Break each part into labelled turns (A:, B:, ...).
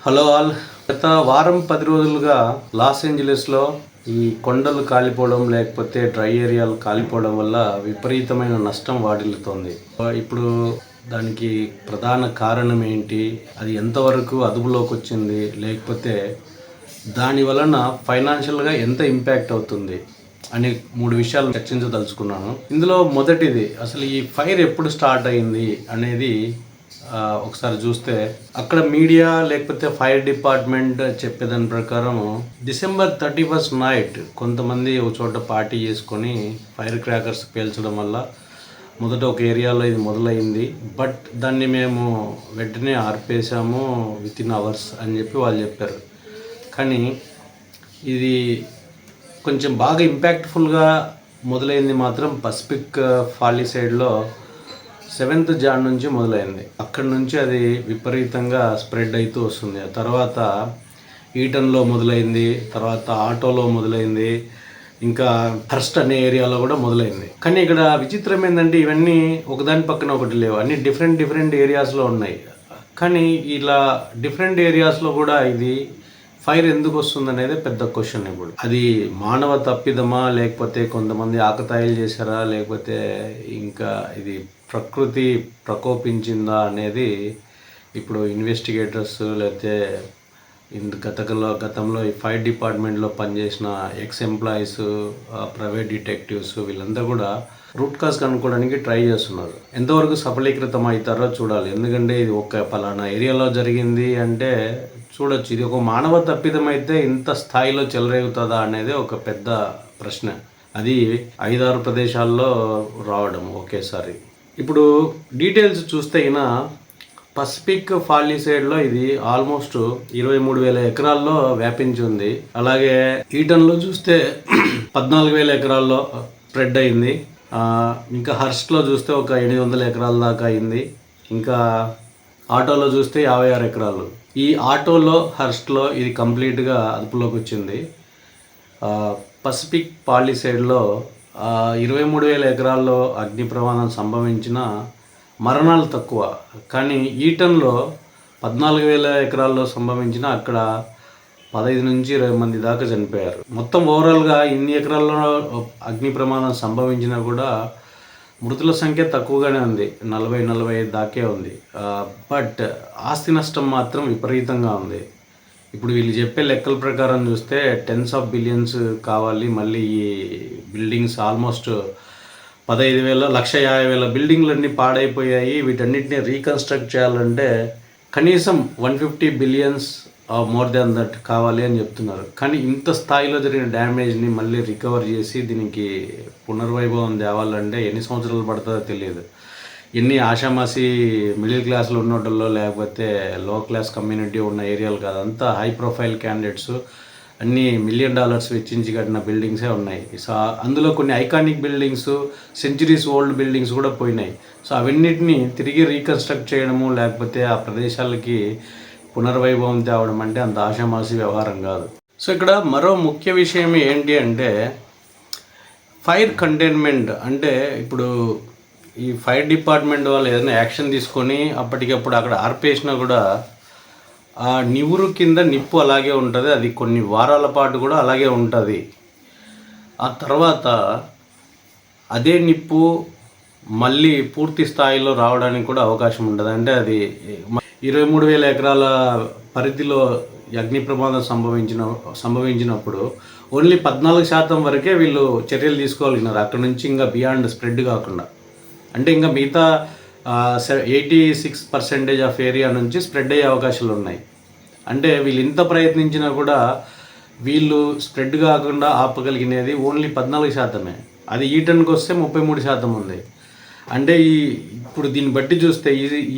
A: Hello all. గత వారం 10 రోజులుగా లాస్ ఏంజలస్లో ఈ కొండలు కాలిపోవడం లేకపోతే డ్రై ఏరియాలు కాలిపోవడం వల్ల విపరీతమైన నష్టం వాటిల్లుతోంది. ఇప్పుడు దానికి ప్రధాన కారణం ఏంటి, అది ఎంతవరకు అదుపులోకి వచ్చింది, లేకపోతే దాని వలన ఫైనాన్షియల్గా ఎంత ఇంపాక్ట్ అవుతుంది అని 3 విషయాలు చర్చించదలుచుకున్నాను. ఇందులో మొదటిది, అసలు ఈ ఫైర్ ఎప్పుడు స్టార్ట్ అయింది అనేది ఒకసారి చూస్తే అక్కడ మీడియా లేకపోతే ఫైర్ డిపార్ట్మెంట్ చెప్పేదాని ప్రకారం December 31st నైట్ కొంతమంది ఒక చోట పార్టీ చేసుకొని ఫైర్ క్రాకర్స్ పేల్చడం వల్ల మొదట ఒక ఏరియాలో ఇది మొదలైంది. బట్ దాన్ని మేము వెంటనే ఆర్పేసాము వితిన్ అవర్స్ అని చెప్పి వాళ్ళు చెప్పారు. కానీ ఇది కొంచెం బాగా ఇంపాక్ట్ఫుల్గా మొదలైంది మాత్రం పసిఫిక్ పాలిసైడ్లో 7th జాన్ నుంచి మొదలైంది. అక్కడి నుంచి అది విపరీతంగా స్ప్రెడ్ అవుతూ వస్తుంది. ఆ తర్వాత ఈటన్లో మొదలైంది, తర్వాత ఆటోలో మొదలైంది, ఇంకా హర్స్ట్ అనే ఏరియాలో కూడా మొదలైంది. కానీ ఇక్కడ విచిత్రం ఏంటంటే ఇవన్నీ ఒకదాని పక్కన ఒకటి లేవు, అన్ని డిఫరెంట్ ఏరియాస్లో ఉన్నాయి. కానీ ఇలా డిఫరెంట్ ఏరియాస్లో కూడా ఇది ఫైర్ ఎందుకు వస్తుంది అనేది పెద్ద క్వశ్చన్. ఇప్పుడు అది మానవ తప్పిదమా, లేకపోతే కొంతమంది ఆకతాయిలు చేశారా, లేకపోతే ఇంకా ఇది ప్రకృతి ప్రకోపించిందా అనేది ఇప్పుడు ఇన్వెస్టిగేటర్స్ లేకపోతే గతంలో ఈ ఫైర్ డిపార్ట్మెంట్లో పనిచేసిన ఎక్స్ ఎంప్లాయీస్, ప్రైవేట్ డిటెక్టివ్స్ వీళ్ళంతా కూడా రూట్ కాజ్ కనుక్కోవడానికి ట్రై చేస్తున్నారు. ఎంతవరకు సఫలీకృతం అవుతారో చూడాలి. ఎందుకంటే ఇది ఒక పలానా ఏరియాలో జరిగింది అంటే చూడొచ్చు, ఇది ఒక మానవ తప్పిదం అయితే ఇంత స్థాయిలో చెలరేగుతుందా అనేది ఒక పెద్ద ప్రశ్న. అది 5-6 ప్రదేశాల్లో రావడం ఒకేసారి. ఇప్పుడు డీటెయిల్స్ చూస్తే అయినా పసిఫిక్ పాలిసైడ్లో ఇది ఆల్మోస్ట్ 23,000 ఎకరాల్లో వ్యాపించి ఉంది. అలాగే ఈటన్లో చూస్తే 14,000 ఎకరాల్లో స్ప్రెడ్ అయింది. ఇంకా హర్స్ట్లో చూస్తే ఒక 800 ఎకరాల దాకా అయింది. ఇంకా ఆటోలో చూస్తే 56 ఎకరాలు. ఈ ఆటోలో హర్స్ట్లో ఇది కంప్లీట్గా అదుపులోకి వచ్చింది. పసిఫిక్ పాలిసైడ్లో 23,000 ఎకరాల్లో అగ్ని ప్రమాదం సంభవించిన మరణాలు తక్కువ. కానీ ఈటన్లో 14,000 ఎకరాల్లో సంభవించిన అక్కడ 15 నుంచి 20 మంది దాకా చనిపోయారు. మొత్తం ఓవరాల్గా ఇన్ని ఎకరాల్లో అగ్ని ప్రమాదం సంభవించినా కూడా మృతుల సంఖ్య తక్కువగానే ఉంది, 40-45 దాకే ఉంది. బట్ ఆస్తి నష్టం మాత్రం విపరీతంగా ఉంది. ఇప్పుడు వీళ్ళు చెప్పే లెక్కల ప్రకారం చూస్తే టెన్స్ ఆఫ్ బిలియన్స్ కావాలి. మళ్ళీ ఈ బిల్డింగ్స్ ఆల్మోస్ట్ 15,000-1,50,000 బిల్డింగ్లన్నీ పాడైపోయాయి. వీటన్నిటిని రీకన్స్ట్రక్ట్ చేయాలంటే కనీసం 150 బిలియన్స్ మోర్ దాన్ దట్ కావాలి అని చెప్తున్నారు. కానీ ఇంత స్థాయిలో జరిగిన డ్యామేజ్ని మళ్ళీ రికవర్ చేసి దీనికి పునర్వైభవం తేవాలంటే ఎన్ని సంవత్సరాలు పడుతుందో తెలియదు. ఎన్ని ఆషామాసి మిడిల్ క్లాస్లో ఉన్నోటల్లో లేకపోతే లో క్లాస్ కమ్యూనిటీ ఉన్న ఏరియాలు కాదు, అంతా హై ప్రొఫైల్ క్యాండిడేట్స్, అన్నీ $1 million వెచ్చించి కట్టిన బిల్డింగ్సే ఉన్నాయి. సో అందులో కొన్ని iconic buildings, centuries old buildings కూడా పోయినాయి. సో అవన్నిటిని తిరిగి రీకన్స్ట్రక్ట్ చేయడము లేకపోతే ఆ ప్రదేశాలకి పునర్వైభవం తేవడం అంటే అంత ఆషామాసి వ్యవహారం కాదు. సో ఇక్కడ మరో ముఖ్య విషయం ఏంటి అంటే ఫైర్ కంటైన్మెంట్. అంటే ఇప్పుడు ఈ ఫైర్ డిపార్ట్మెంట్ వాళ్ళు ఏదైనా యాక్షన్ తీసుకొని అప్పటికప్పుడు అక్కడ ఆర్పేసినా కూడా ఆ నివురు కింద నిప్పు అలాగే ఉంటుంది, అది కొన్ని వారాల పాటు కూడా అలాగే ఉంటుంది. ఆ తర్వాత అదే నిప్పు మళ్ళీ పూర్తి స్థాయిలో రావడానికి కూడా అవకాశం ఉంటుంది. అంటే అది 23,000 ఎకరాల పరిధిలో అగ్ని ప్రమాదం సంభవించినప్పుడు ఓన్లీ 14% వరకే వీళ్ళు చర్యలు తీసుకోగలిగినారు. అక్కడ నుంచి ఇంకా బియాండ్ స్ప్రెడ్ కాకుండా, అంటే ఇంకా మిగతా 86% ఆఫ్ ఏరియా నుంచి స్ప్రెడ్ అయ్యే అవకాశాలు ఉన్నాయి. అంటే వీళ్ళు ఇంత ప్రయత్నించినా కూడా వీళ్ళు స్ప్రెడ్ కాకుండా ఆపగలిగినది ఓన్లీ 14%. అది ఈటన్కి వస్తే 33% ఉంది. అంటే ఇప్పుడు దీన్ని బట్టి చూస్తే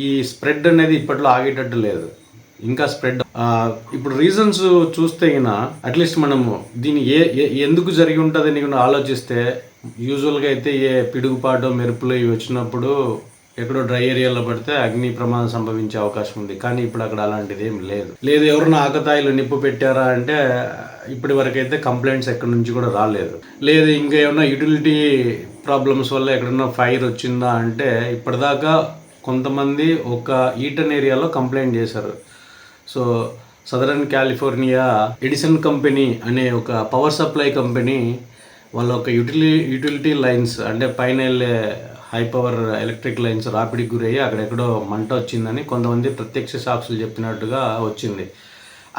A: ఈ స్ప్రెడ్ అనేది ఇప్పట్లో ఆగేటట్టు లేదు, ఇంకా స్ప్రెడ్. ఇప్పుడు రీజన్స్ చూస్తే అయినా అట్లీస్ట్ మనము దీన్ని ఎందుకు జరిగి ఉంటుందని ఆలోచిస్తే యూజువల్గా అయితే ఏ పిడుగుపాటు మెరుపులు ఇవి వచ్చినప్పుడు ఎక్కడో డ్రై ఏరియాలో పడితే అగ్ని ప్రమాదం సంభవించే అవకాశం ఉంది. కానీ ఇప్పుడు అక్కడ అలాంటిది ఏం లేదు. ఎవరైనా ఆకతాయిలు నిప్పు పెట్టారా అంటే ఇప్పటి వరకు అయితే కంప్లైంట్స్ ఎక్కడి నుంచి కూడా రాలేదు. ఇంకా ఏమన్నా యూటిలిటీ ప్రాబ్లమ్స్ వల్ల ఎక్కడన్నా ఫైర్ వచ్చిందా అంటే ఇప్పటిదాకా కొంతమంది ఒక ఈటన్ ఏరియాలో కంప్లైంట్ చేశారు. So southern California Edison company అనే ఒక పవర్ సప్లై కంపెనీ వాళ్ళ ఒక యూటిలిటీ లైన్స్ అంటే పైన వెళ్ళే హై పవర్ ఎలక్ట్రిక్ లైన్స్ రాపిడికి గురయ్యి అక్కడెక్కడో మంట వచ్చిందని కొంతమంది ప్రత్యక్ష సాక్షులు చెప్పినట్టుగా వచ్చింది.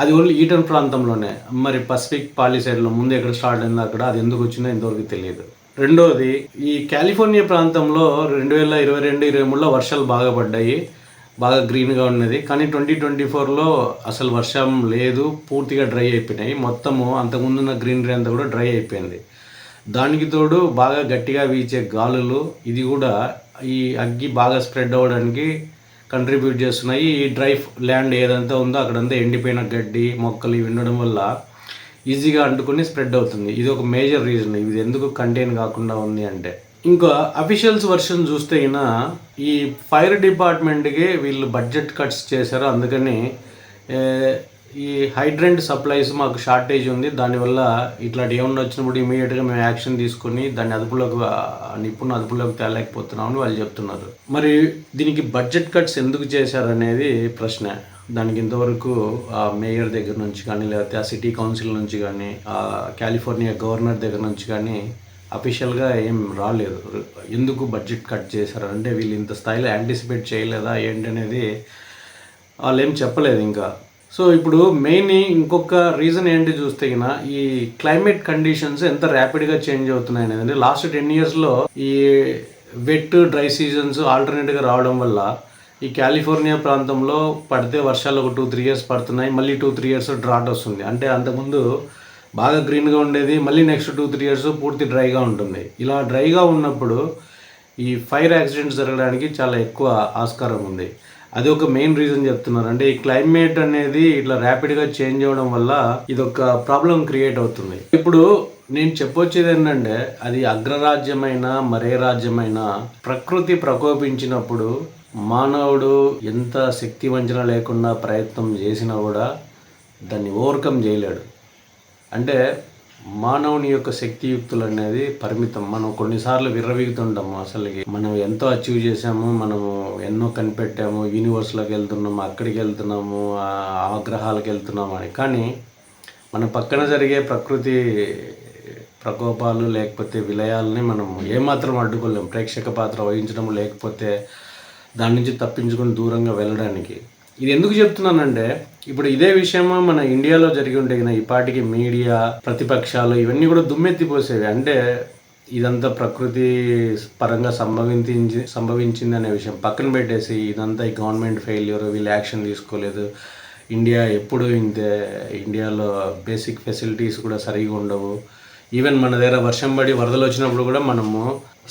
A: అది ఓన్లీ ఈటన్ ప్రాంతంలోనే. మరి పసిఫిక్ పాలిసైడ్లో ముందు ఎక్కడ స్టార్ట్ అయిందో అక్కడ అది ఎందుకు వచ్చిందో ఇంతవరకు తెలియదు. రెండోది, ఈ కాలిఫోర్నియా ప్రాంతంలో 2022-23లో వర్షాలు బాగా పడ్డాయి, బాగా గ్రీన్గా ఉన్నది. కానీ 2024లో అసలు వర్షం లేదు, పూర్తిగా డ్రై అయిపోయినాయి. మొత్తము అంతకుముందున్న గ్రీనరీ అంతా కూడా డ్రై అయిపోయింది. దానికి తోడు బాగా గట్టిగా వీచే గాలులు, ఇది కూడా ఈ అగ్గి బాగా స్ప్రెడ్ అవ్వడానికి కంట్రిబ్యూట్ చేస్తున్నాయి. ఈ డ్రై ల్యాండ్ ఏదంతా ఉందో అక్కడంతా ఎండిపోయిన గడ్డి మొక్కలు ఇవి ఉండడం వల్ల ఈజీగా అంటుకుని స్ప్రెడ్ అవుతుంది. ఇది ఒక మేజర్ రీజన్ ఇది ఎందుకు కంటైన్ కాకుండా ఉంది అంటే. ఇంకా అఫీషియల్స్ వర్షన్ చూస్తే అయినా ఈ ఫైర్ డిపార్ట్మెంట్కి వీళ్ళు బడ్జెట్ కట్స్ చేశారు. అందుకని ఈ హైడ్రెంట్ సప్లైస్ మాకు షార్టేజ్ ఉంది, దానివల్ల ఇట్లాంటి ఏమన్నా వచ్చినప్పుడు ఇమీడియట్గా మేము యాక్షన్ తీసుకొని దాన్ని అదుపులోకి తేలేకపోతున్నామని వాళ్ళు చెప్తున్నారు. మరి దీనికి బడ్జెట్ కట్స్ ఎందుకు చేశారనేది ప్రశ్న. దానికి ఇంతవరకు ఆ మేయర్ దగ్గర నుంచి కానీ లేకపోతే ఆ సిటీ కౌన్సిల్ నుంచి కానీ ఆ కాలిఫోర్నియా గవర్నర్ దగ్గర నుంచి కానీ అఫీషియల్గా ఏం రాలేదు. ఎందుకు బడ్జెట్ కట్ చేశారు అంటే వీళ్ళు ఇంత స్థాయిలో యాంటిసిపేట్ చేయలేదా ఏంటనేది వాళ్ళు ఏం చెప్పలేదు ఇంకా. సో ఇప్పుడు మెయిన్ ఇంకొక రీజన్ ఏంటి చూస్తే ఈ క్లైమేట్ కండిషన్స్ ఎంత ర్యాపిడ్గా చేంజ్ అవుతున్నాయి అనేది. లాస్ట్ 10 yearsలో ఈ వెట్ డ్రై సీజన్స్ ఆల్టర్నేట్గా రావడం వల్ల ఈ కాలిఫోర్నియా ప్రాంతంలో పడితే వర్షాలు ఒక 2-3 years పడుతున్నాయి, మళ్ళీ 2-3 years డ్రాట్ వస్తుంది. అంటే అంతకుముందు బాగా గ్రీన్గా ఉండేది, మళ్ళీ నెక్స్ట్ 2-3 years పూర్తి డ్రైగా ఉంటుంది. ఇలా డ్రైగా ఉన్నప్పుడు ఈ ఫైర్ యాక్సిడెంట్స్ జరగడానికి చాలా ఎక్కువ ఆస్కారం ఉంది. అది ఒక మెయిన్ రీజన్ చెప్తున్నారు. అంటే ఈ క్లైమేట్ అనేది ఇట్లా ర్యాపిడ్గా చేంజ్ అవ్వడం వల్ల ఇది ఒక ప్రాబ్లం క్రియేట్ అవుతుంది. ఇప్పుడు నేను చెప్పొచ్చేది ఏంటంటే అది అగ్రరాజ్యమైన మరే రాజ్యమైన ప్రకృతి ప్రకోపించినప్పుడు మానవుడు ఎంత శక్తి వంచన లేకుండా ప్రయత్నం చేసినా కూడా దాన్ని ఓవర్కమ్ చేయలేడు. అంటే మానవుని యొక్క శక్తియుక్తులు అనేది పరిమితం. మనం కొన్నిసార్లు విర్రవీగుతుంటాము, అసలుకి మనం ఎంతో అచీవ్ చేసాము, మనము ఎన్నో కనిపెట్టాము, యూనివర్స్లోకి వెళ్తున్నాము, అక్కడికి వెళ్తున్నాము, ఆ గ్రహాలకు వెళ్తున్నాము అని. కానీ మన పక్కన జరిగే ప్రకృతి ప్రకోపాలు లేకపోతే విలయాలని మనం ఏమాత్రం అడ్డుకోలేము. ప్రేక్షక పాత్ర వహించడం లేకపోతే దాని నుంచి తప్పించుకొని దూరంగా వెళ్ళడానికి. ఇది ఎందుకు చెప్తున్నానంటే ఇప్పుడు ఇదే విషయం మన ఇండియాలో జరిగి ఉంటే ఈ పాటికి మీడియా ప్రతిపక్షాలు ఇవన్నీ కూడా దుమ్మెత్తిపోసేవి. అంటే ఇదంతా ప్రకృతి పరంగా సంభవించింది అనే విషయం పక్కన పెట్టేసి ఇదంతా ఈ గవర్నమెంట్ ఫెయిల్యూర్, వీళ్ళు యాక్షన్ తీసుకోలేదు, ఇండియా ఎప్పుడు ఇంతే, ఇండియాలో బేసిక్ ఫెసిలిటీస్ కూడా సరిగా ఉండవు, ఈవెన్ మన దగ్గర వర్షం పడి వరదలు వచ్చినప్పుడు కూడా మనము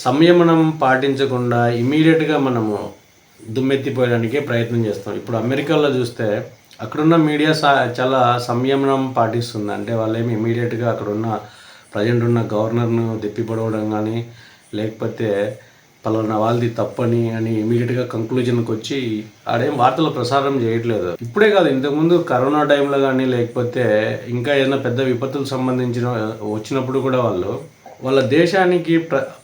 A: సంయమనం పాటించకుండా ఇమీడియట్గా మనము దుమ్మెత్తిపోయడానికే ప్రయత్నం చేస్తాం. ఇప్పుడు అమెరికాలో చూస్తే అక్కడున్న మీడియా చాలా సంయమనం పాటిస్తుంది. అంటే వాళ్ళేమి ఇమీడియట్గా అక్కడున్న ప్రజెంట్ ఉన్న గవర్నర్ను దెప్పిపడవడం కానీ లేకపోతే పలానా వాళ్ళది తప్పని అని ఇమీడియట్గా కంక్లూజన్కి వచ్చి ఆడేం వార్తలు ప్రసారం చేయట్లేదు. ఇప్పుడే కాదు, ఇంతకుముందు కరోనా టైంలో కానీ లేకపోతే ఇంకా ఏదైనా పెద్ద విపత్తులు వచ్చినప్పుడు కూడా వాళ్ళ దేశానికి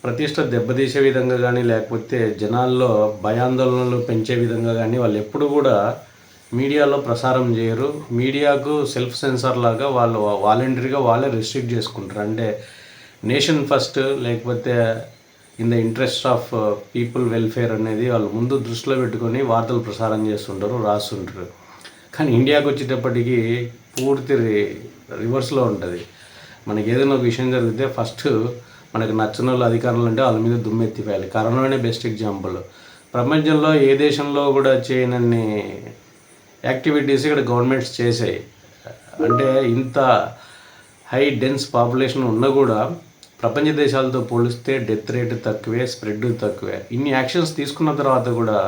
A: ప్రతిష్ట దెబ్బతీసే విధంగా కానీ లేకపోతే జనాల్లో భయాందోళనలు పెంచే విధంగా కానీ వాళ్ళు ఎప్పుడు కూడా మీడియాలో ప్రసారం చేయరు. మీడియాకు సెల్ఫ్ సెన్సార్ లాగా వాళ్ళు వాలంటరీగా వాళ్ళే రిస్ట్రిక్ట్ చేసుకుంటారు. అంటే నేషన్ ఫస్ట్ లేకపోతే in the interest of people welfare అనేది వాళ్ళు ముందు దృష్టిలో పెట్టుకొని వార్తలు ప్రసారం చేస్తుంటారు, రాస్తుంటారు. కానీ ఇండియాకు వచ్చేటప్పటికి పూర్తి రివర్స్లో ఉంటుంది. మనకి ఏదైనా ఒక విషయం జరిగితే ఫస్ట్ మనకు నచ్చిన వాళ్ళు అధికారులు అంటే వాళ్ళ మీద దుమ్మెత్తిపోయాలి. కరోనానే బెస్ట్ ఎగ్జాంపుల్. ప్రపంచంలో ఏ దేశంలో కూడా చేయనన్ని యాక్టివిటీస్ ఇక్కడ గవర్నమెంట్స్ చేసాయి. అంటే ఇంత హై డెన్స్ పాపులేషన్ ఉన్నా కూడా ప్రపంచ దేశాలతో పోలిస్తే డెత్ రేట్ తక్కువే, స్ప్రెడ్ తక్కువే. ఇన్ని యాక్షన్స్ తీసుకున్న తర్వాత కూడా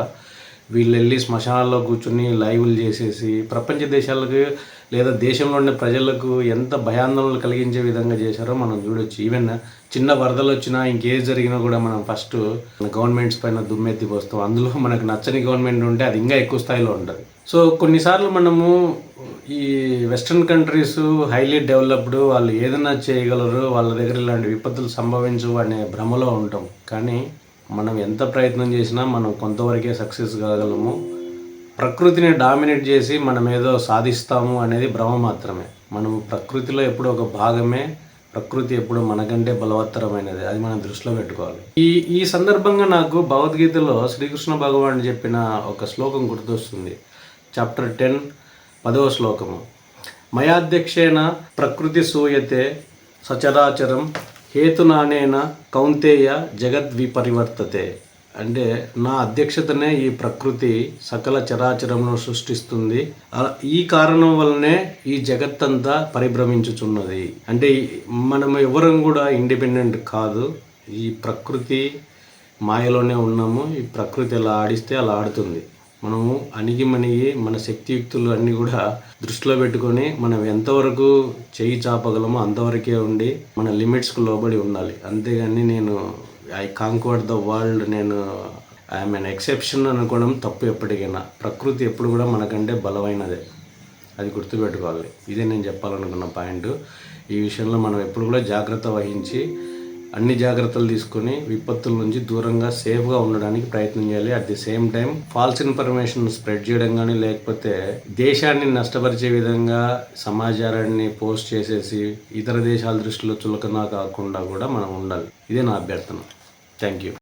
A: వీళ్ళు వెళ్ళి శ్మశానాల్లో కూర్చుని లైవ్లు చేసేసి ప్రపంచ దేశాలకు లేదా దేశంలో ఉండే ప్రజలకు ఎంత భయాందోళనలు కలిగించే విధంగా చేశారో మనం చూడొచ్చు. ఈవెన్ చిన్న వరదలు వచ్చినా ఇంకేది జరిగినా కూడా మనం ఫస్ట్ గవర్నమెంట్స్ పైన దుమ్మెత్తి పోస్తాం. అందులో మనకు నచ్చని గవర్నమెంట్ ఉంటే అది ఇంకా ఎక్కువ స్థాయిలో ఉంటుంది. సో కొన్నిసార్లు మనము ఈ వెస్ట్రన్ కంట్రీస్ హైలీ డెవలప్డ్, వాళ్ళు ఏదైనా చేయగలరు, వాళ్ళ దగ్గర ఇలాంటి విపత్తులు సంభవించవు అనే భ్రమలో ఉంటాం. కానీ మనం ఎంత ప్రయత్నం చేసినా మనం కొంతవరకే సక్సెస్ కాగలము. ప్రకృతిని డామినేట్ చేసి మనం ఏదో సాధిస్తాము అనేది భ్రమ మాత్రమే. మనం ప్రకృతిలో ఎప్పుడు ఒక భాగమే. ప్రకృతి ఎప్పుడు మనకంటే బలవత్తరమైనది. అది మనం దృష్టిలో పెట్టుకోవాలి. ఈ సందర్భంగా నాకు భగవద్గీతలో శ్రీకృష్ణ భగవానుడు చెప్పిన ఒక శ్లోకం గుర్తొస్తుంది. చాప్టర్ 10 10వ శ్లోకము. మయాధ్యక్షేణ ప్రకృతి సూయతే సచరాచరం హేతునానేన కౌంతేయ జగద్విపరివర్తతే. అంటే నా అధ్యక్షతనే ఈ ప్రకృతి సకల చరాచరమును సృష్టిస్తుంది. ఈ కారణం వల్లనే ఈ జగత్తంతా పరిభ్రమించుచున్నది. అంటే మనం ఎవరం కూడా ఇండిపెండెంట్ కాదు. ఈ ప్రకృతి మాయలోనే ఉన్నాము. ఈ ప్రకృతి ఎలా ఆడిస్తే అలా ఆడుతుంది. మనము అణిగిమణిగి మన శక్తియుక్తులు అన్నీ కూడా దృష్టిలో పెట్టుకొని మనం ఎంతవరకు చేయి చాపగలమో అంతవరకే ఉండి మన లిమిట్స్కు లోబడి ఉండాలి. అంతేగాని నేను ఐ కాంక్వర్డ్ ద వరల్డ్, నేను ఐఎమ్ ఎన్ ఎక్సెప్షన్ అనుకోవడం తప్పు. ఎప్పటికైనా ప్రకృతి ఎప్పుడు కూడా మనకంటే బలమైనదే. అది గుర్తుపెట్టుకోవాలి. ఇదే నేను చెప్పాలనుకున్న పాయింట్. ఈ విషయంలో మనం ఎప్పుడు కూడా జాగ్రత్త వహించి అన్ని జాగ్రత్తలు తీసుకొని విపత్తుల నుంచి దూరంగా సేఫ్గా ఉండడానికి ప్రయత్నం చేయాలి. At the same time false information spread చేయడం కానీ లేకపోతే దేశాన్ని నష్టపరిచే విధంగా సమాచారాన్ని పోస్ట్ చేసేసి ఇతర దేశాల దృష్టిలో చులకన కాకుండా కూడా మనం ఉండాలి. ఇదే నా అభ్యర్థన. Thank you.